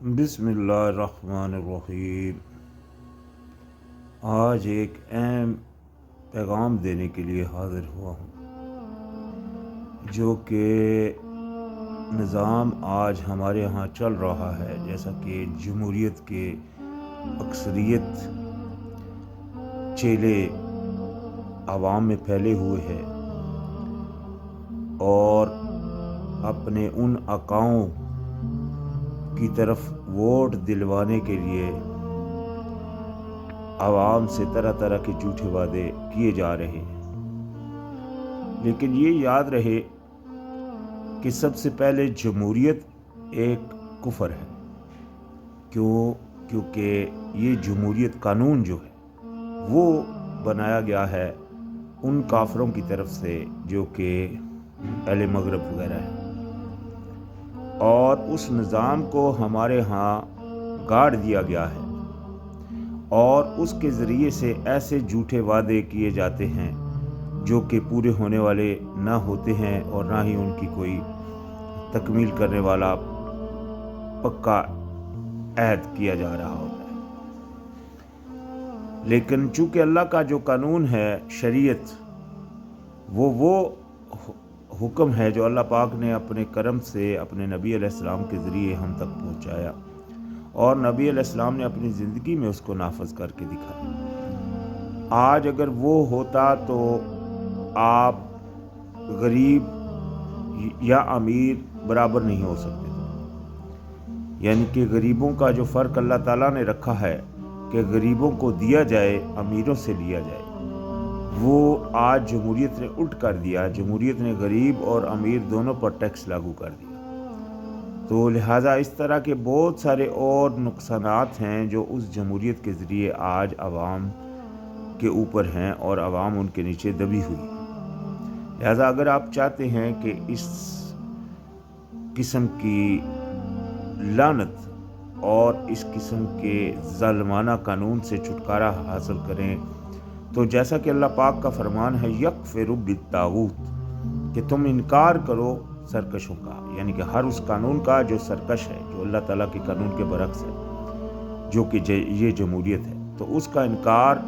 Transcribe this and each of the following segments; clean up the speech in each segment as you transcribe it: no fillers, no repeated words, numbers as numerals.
बिस्मिल्लाहिर्रहमानिर्रहीम। आज एक अहम पैगाम देने के लिए हाज़िर हुआ हूँ, जो कि निज़ाम आज हमारे यहाँ चल रहा है, जैसा कि जमहूरियत के अक्सरियत चेले आवाम में फैले हुए हैं और अपने उन आकाओं की तरफ वोट दिलवाने के लिए आवाम से तरह तरह के झूठे वादे किए जा रहे हैं। लेकिन ये याद रहे कि सबसे पहले जमहूरियत एक कुफर है। क्योंकि ये जमहूरियत कानून जो है वो बनाया गया है उन काफरों की तरफ से जो कि अहले मगरब वगैरह है, और उस निज़ाम को हमारे यहाँ गाड़ दिया गया है और उसके ज़रिए से ऐसे झूठे वादे किए जाते हैं जो कि पूरे होने वाले ना होते हैं और ना ही उनकी कोई तकमील करने वाला पक्का अहद किया जा रहा होता है। लेकिन चूँकि अल्लाह का जो कानून है शरीयत, वो हुक्म है जो अल्लाह पाक ने अपने करम से अपने नबी अलैहिस्सलाम के ज़रिए हम तक पहुँचाया, और नबी अलैहिस्सलाम ने अपनी ज़िंदगी में उसको नाफज करके दिखाया। आज अगर वो होता तो आप गरीब या अमीर बराबर नहीं हो सकते थे। यानी कि गरीबों का जो फ़र्क अल्लाह ताला ने रखा है कि गरीबों को दिया जाए, अमीरों से लिया जाए, वो आज जमहूरियत ने उल्ट कर दिया। जमहूरियत ने गरीब और अमीर दोनों पर टैक्स लागू कर दिया। तो लिहाजा इस तरह के बहुत सारे और नुकसानात हैं जो उस जमहूरियत के ज़रिए आज आवाम के ऊपर हैं और आवाम उनके नीचे दबी हुई है। लिहाजा अगर आप चाहते हैं कि इस किस्म की लानत और इस किस्म के ज़ालिमाना कानून से छुटकारा हासिल करें, तो जैसा कि अल्लाह पाक का फरमान है यकफिरु बित्तागूत, कि तुम इनकार करो सरकशों का, यानी कि हर उस कानून का जो सरकश है, जो अल्लाह ताला के कानून के बरक्स है, जो कि ये जमहूरियत है, तो उसका इनकार,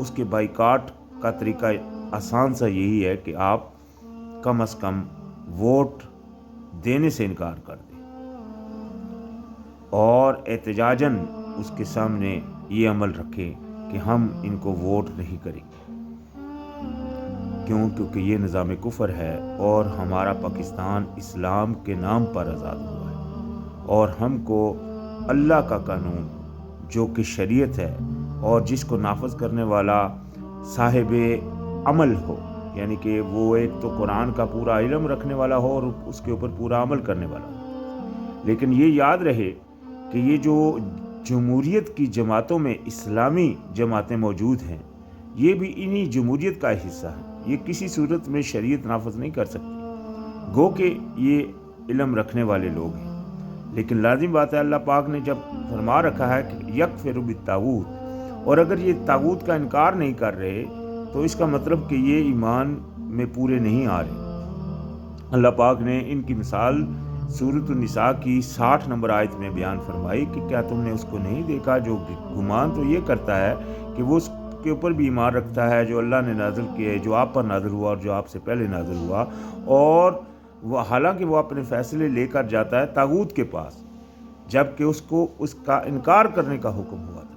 उसके बाइकाट का तरीका आसान सा यही है कि आप कम अज़ कम वोट देने से इनकार कर दें और एहतजाजन उसके सामने ये अमल रखें कि हम इनको वोट नहीं करेंगे। क्योंकि ये निज़ाम कुफर है और हमारा पाकिस्तान इस्लाम के नाम पर आज़ाद हुआ है, और हमको अल्लाह का कानून जो कि शरीयत है और जिसको नाफज करने वाला साहिब अमल हो, यानी कि वो एक तो कुरान का पूरा इल्म रखने वाला हो और उसके ऊपर पूरा अमल करने वाला हो। लेकिन ये याद रहे कि ये जो जमहूरियत की जमातों में इस्लामी जमातें मौजूद हैं, ये भी इन्हीं जमहूरियत का हिस्सा है। ये किसी सूरत में शरीयत नाफज नहीं कर सकती, गो कि ये इल्म रखने वाले लोग हैं। लेकिन लाजिम बात है, अल्लाह पाक ने जब फरमा रखा है कि यकफिरु बित्तागूत, और अगर ये तागूत का इनकार नहीं कर रहे तो इसका मतलब कि ये ईमान में पूरे नहीं आ रहे। अल्लाह पाक ने इनकी मिसाल सूरत निसा की 60 नंबर आयत में बयान फरमाई कि क्या तुमने उसको नहीं देखा जो गुमान तो ये करता है कि वो उसके ऊपर भी ईमान रखता है जो अल्लाह ने नाज़िल किया है, जो आप पर नाज़िल हुआ और जो आपसे पहले नाज़िल हुआ, और वह हालांकि वो अपने फैसले लेकर जाता है तागूत के पास, जबकि उसको उसका इनकार करने का हुक्म हुआ था।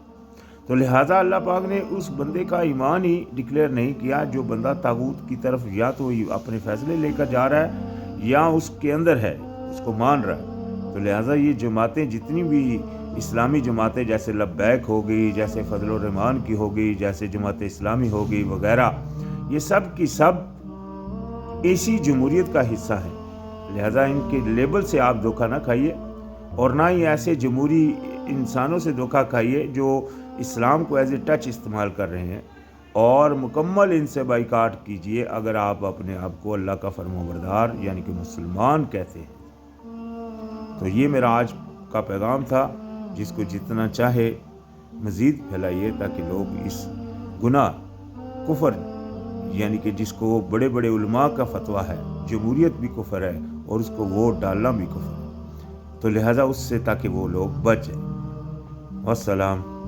तो लिहाजा अल्लाह पाक ने उस बंदे का ईमान ही डिक्लेयर नहीं किया जो बंदा तागूत की तरफ या तो अपने फैसले लेकर जा रहा है या उसके अंदर है, उसको मान रहा है। तो लिहाजा ये जमातें जितनी भी इस्लामी जमातें, जैसे लब्बैक हो गई, जैसे फजल रहमान की हो गई, जैसे जमात इस्लामी हो गई वगैरह, ये सब की सब इसी जमहूरियत का हिस्सा है। लिहाजा इनके लेबल से आप धोखा ना खाइए और ना ही ऐसे जमहूरी इंसानों से धोखा खाइए जो इस्लाम को एज ए टच इस्तेमाल कर रहे हैं, और मुकम्मल इनसे बाइकाट कीजिए अगर आप अपने आप को अल्लाह का फरमाबरदार यानी कि मुसलमान कहते हैं। तो ये मेरा आज का पैगाम था, जिसको जितना चाहे मज़ीद फैलाइए ताकि लोग इस गुनाह कुफर, यानी कि जिसको बड़े बड़े उलमा का फतवा है, जमहूरियत भी कुफर है और उसको वोट डालना भी कुफर है, تو لہٰذا اس سے تاکہ وہ لوگ بچ جائیں۔ والسلام۔